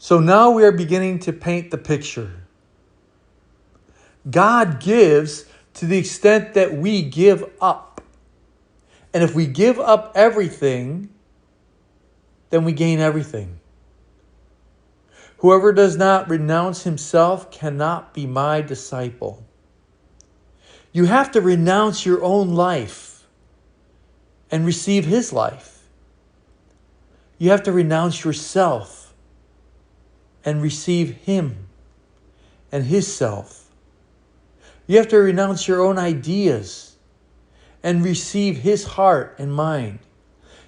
So now we are beginning to paint the picture. God gives to the extent that we give up. And if we give up everything, then we gain everything. Whoever does not renounce himself cannot be my disciple. You have to renounce your own life and receive his life. You have to renounce yourself and receive him and his self. You have to renounce your own ideas and receive his heart and mind.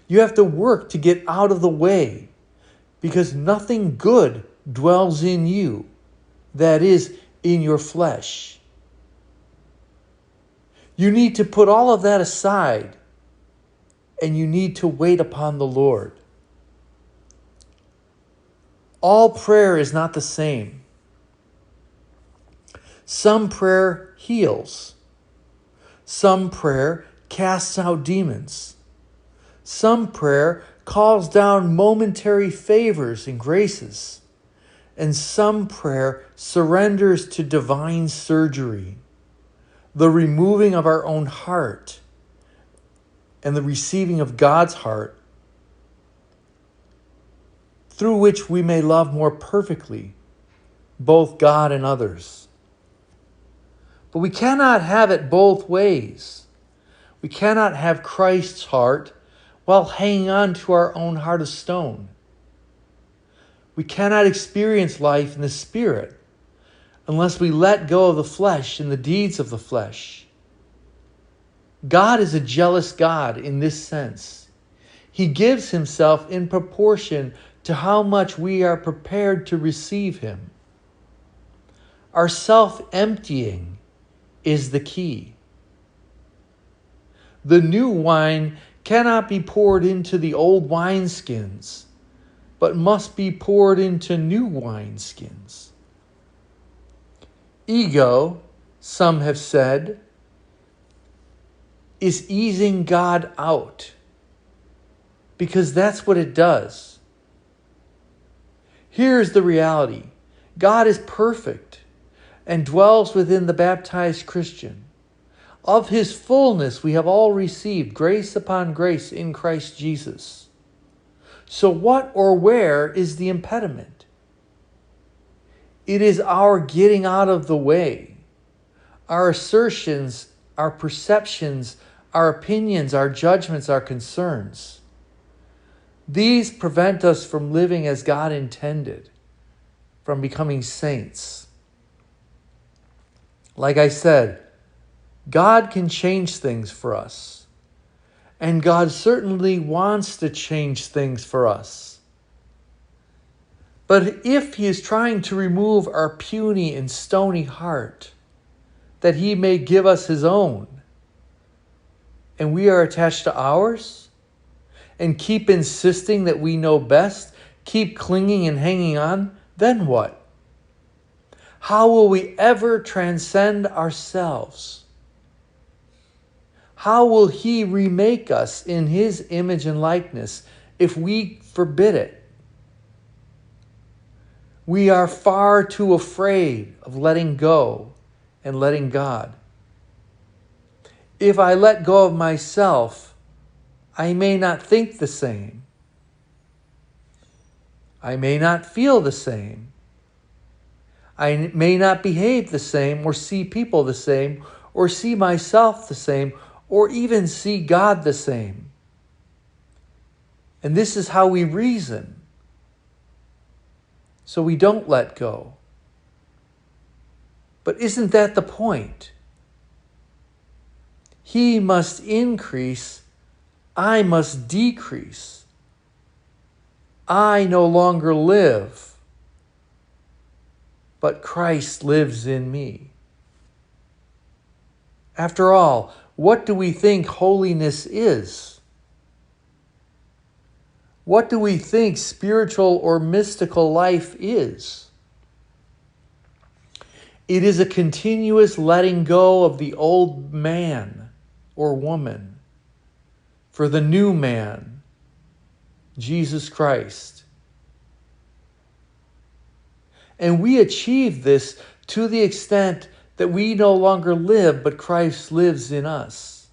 You have to work to get out of the way, because nothing good dwells in you, that is, in your flesh. You need to put all of that aside, and you need to wait upon the Lord. All prayer is not the same. Some prayer heals. Some prayer casts out demons. Some prayer calls down momentary favors and graces. And some prayer surrenders to divine surgery, the removing of our own heart and the receiving of God's heart, through which we may love more perfectly both God and others. But we cannot have it both ways. We cannot have Christ's heart while hanging on to our own heart of stone. We cannot experience life in the Spirit unless we let go of the flesh and the deeds of the flesh. God is a jealous God in this sense. He gives himself in proportion to how much we are prepared to receive him. Our self-emptying is the key. The new wine cannot be poured into the old wineskins, but must be poured into new wineskins. Ego, some have said, is easing God out, because that's what it does. Here's the reality. God is perfect and dwells within the baptized Christian. Of his fullness we have all received grace upon grace in Christ Jesus. So what or where is the impediment? It is our getting out of the way. Our assertions, our perceptions, our opinions, our judgments, our concerns. These prevent us from living as God intended, from becoming saints. Like I said, God can change things for us. And God certainly wants to change things for us. But if he is trying to remove our puny and stony heart, that he may give us his own, and we are attached to ours, and keep insisting that we know best, keep clinging and hanging on, then what? How will we ever transcend ourselves? How will he remake us in his image and likeness if we forbid it? We are far too afraid of letting go and letting God. If I let go of myself, I may not think the same. I may not feel the same. I may not behave the same, or see people the same, or see myself the same, or even see God the same. And this is how we reason. So we don't let go. But isn't that the point? He must increase, I must decrease. I no longer live, but Christ lives in me. After all, what do we think holiness is? What do we think spiritual or mystical life is? It is a continuous letting go of the old man or woman for the new man, Jesus Christ. And we achieve this to the extent that we no longer live, but Christ lives in us.